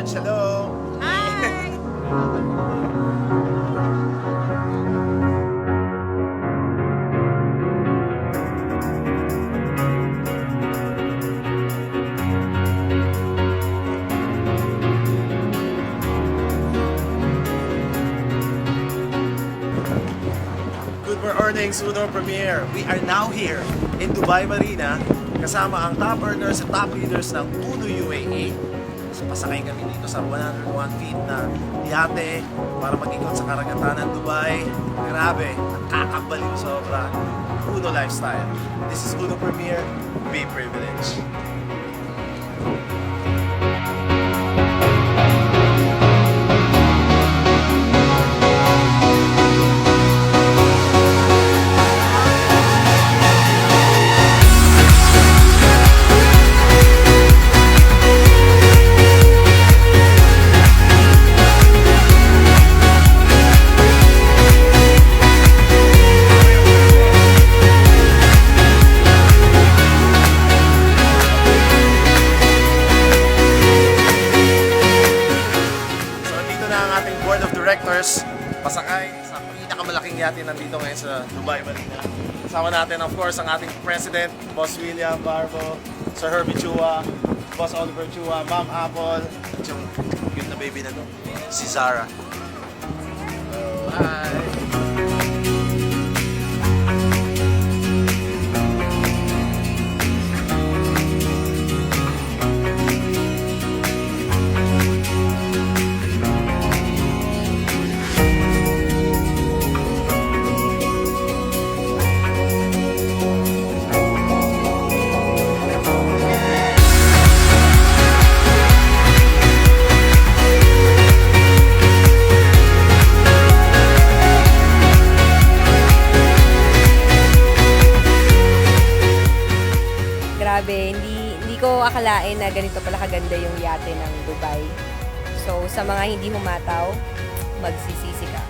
Privilege, hello! Hi! Good morning, Uno Premiere. We are now here in Dubai Marina kasama ang top earners at top leaders ng Uno UAE. So, pasakay kami dito sa 101 feet na yate para mag-ikot sa karagatan ng Dubai. Grabe, nakakabaliw sobra. Uno lifestyle. This is Uno Premiere. Be privileged. Board of Directors, pasakay sa pinakamalaking yate nandito ngayon sa Dubai Marina. Kasama natin of course ang ating President, Boss William Barbo, Sir Herbie Chua, Boss Oliver Chua, Ma'am Apple, at yung cute na baby na to, si Zara. So, hi! Grabe, hindi ko akalain na ganito pala kaganda yung yate ng Dubai. So, sa mga hindi humataw, magsisisi ka.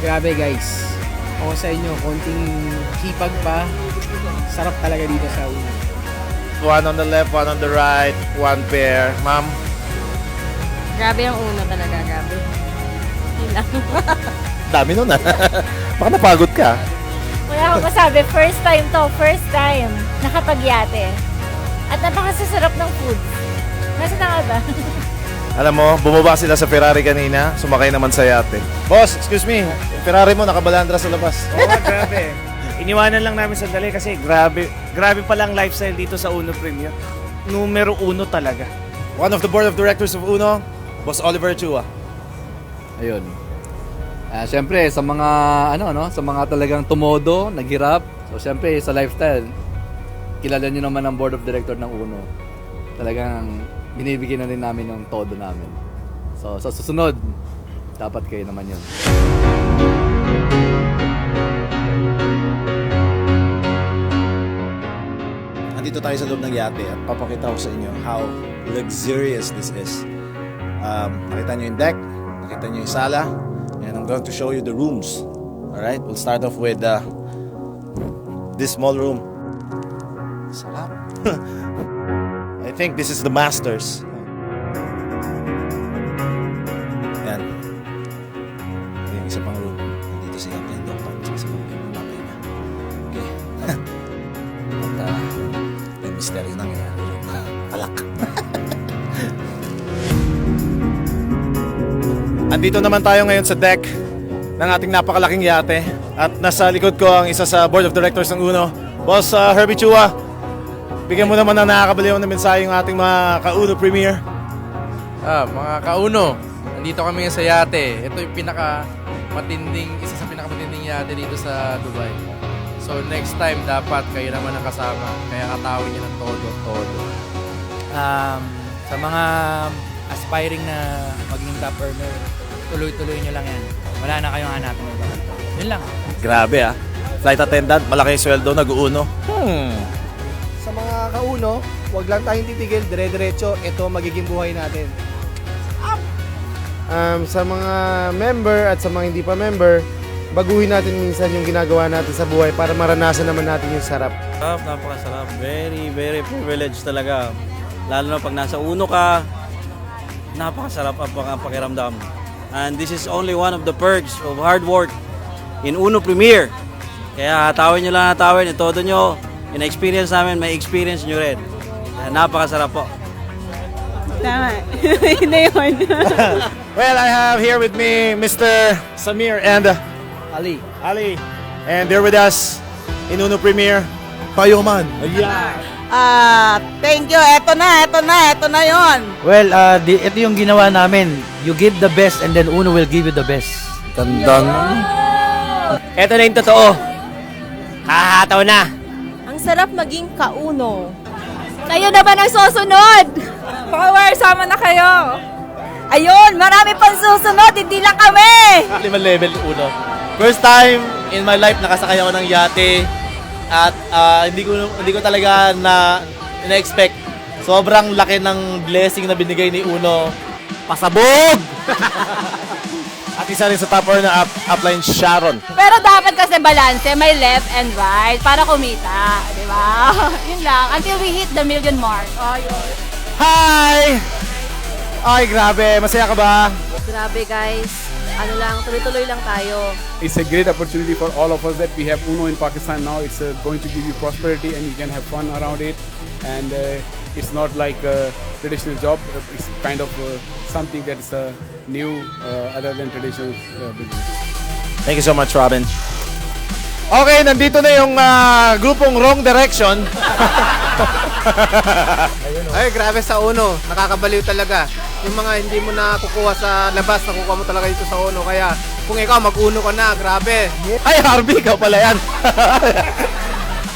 Grabe guys, ako sa inyo, konting hipag pa, sarap talaga dito sa Uno. One on the left, one on the right, one pair. Ma'am? Grabe yung Uno talaga, grabe. Yun lang. Dami nun ah. Baka napagod ka. Wala akong masabi. First time nakapagyate. At napakasasarap ng food. Nasa na nga ba? Alam mo, bumaba sila sa Ferrari kanina, sumakay naman sa yate. Boss, excuse me, yung Ferrari mo nakabalandra sa labas. Oo, grabe. Iniwanan lang namin sandali kasi grabe pala ang lifestyle dito sa Uno Premier. Numero 1 talaga. One of the board of directors of Uno, Boss Oliver Chua. Ayun. Siyempre sa mga sa mga talagang tumodo, naghirap. So siyempre sa lifestyle, kilala niyo naman ang board of director ng Uno. Talagang binibigyan na rin namin ng todo namin. So sa susunod, dapat kayo naman 'yun. Andito tayo sa loob ng yate at papakita ko sa inyo how luxurious this is. Nakita nyo yung deck, nakita nyo yung sala, and I'm going to show you the rooms. Alright, we'll start off with this small room. Sarap. I think this is the masters. Yan. Ito yung isa pang room. Nandito si Captain Doctor at sa mga tatay niya. Okay. At may misteryo nangyayari. Alak. Andito naman tayo ngayon sa deck ng ating napakalaking yate. At nasa likod ko ang isa sa board of directors ng Uno, Boss Herbie Chua. Bigyan mo naman ng nakakabaliw na mensahe yung ating mga ka-Uno Premier. Mga kauno, nandito kami ngayon sa yate. Ito yung isa sa pinakamatinding yate dito sa Dubai. So next time, dapat kayo naman ang kasama. Kaya katawin niyo ng todo. Sa mga aspiring na maging top earner, tuloy-tuloy nyo lang yan. Wala na kayong hanapin ng iba. Yun lang. Grabe ah. Flight attendant, malaki yung sweldo, nag-uuno. Sa mga kauno, wag lang tayong titigil, dire-diretso, ito magiging buhay natin. Sa mga member at sa mga hindi pa member, baguhin natin minsan yung ginagawa natin sa buhay para maranasan naman natin yung sarap. Napakasarap. Very, very privileged talaga. Lalo na pag nasa uno ka, napakasarap ang pakiramdam. And this is only one of the perks of hard work in Uno Premier. Kaya hatawin nyo lang hatawin, itodo nyo. In-experience namin, may experience nyo rin. Kaya napakasarap po. Tama. Hindi yun. Well, I have here with me Mr. Samir and Ali. Ali. And they're with us in Uno Premier. Payoman. Thank you. Ito na yon. Well, ito yung ginawa namin. You give the best and then Uno will give you the best. Tandang. Ito na yung totoo. Hahataw na. Ang sarap maging kauno. Kayo na ba ang susunod? Power, sama na kayo. Ayun, marami pang susunod, hindi lang kami! 5 level uno. First time in my life nakasakay ako ng yate at hindi ko talaga na-expect. Sobrang laki ng blessing na binigay ni Uno. Pasabog! At isa rin sa top earner na upline Sharon. Pero dapat kasi balanse, may left and right para kumita, di ba? Yun lang, until we hit the million mark. Ayun. Hi! Ay, grabe. Masaya ka ba? Grabe guys. Ano lang, tuloy-tuloy lang tayo. It's a great opportunity for all of us that we have Uno in Pakistan now. It's going to give you prosperity and you can have fun around it. And it's not like a traditional job. It's kind of something that's new other than traditional business. Thank you so much, Robin. Okay, nandito na yung grupong Wrong Direction. Ay, grabe sa Uno. Nakakabaliw talaga. Yung mga hindi mo nakukuha sa labas, nakukuha mo talaga dito sa Uno. Kaya kung ikaw mag-Uno ka na, grabe. Ay, Harvey, ikaw pala yan.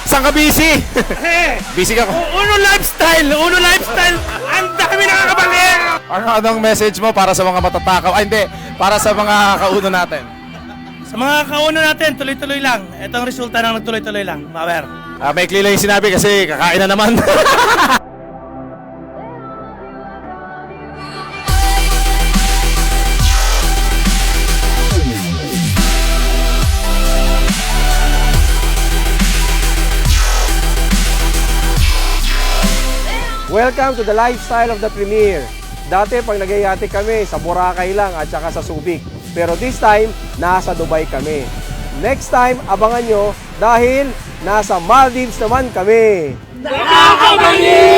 Saan ka busy? Busy ka. Uno lifestyle! Uno lifestyle! Ang dami nakakabalik! Anong message mo para sa mga matatakaw? Ay, hindi. Para sa mga kauno natin. Sa mga kauno natin, tuloy-tuloy lang. Ito ang resulta ng nagtuloy-tuloy lang. Maber. May lang yung sinabi kasi kakain na naman. Welcome to the lifestyle of the Premier. Dati pag nagyayate kami, sa Boracay lang at saka sa Subic. Pero this time, nasa Dubai kami. Next time, abangan nyo dahil nasa Maldives naman kami. Nakakabalik!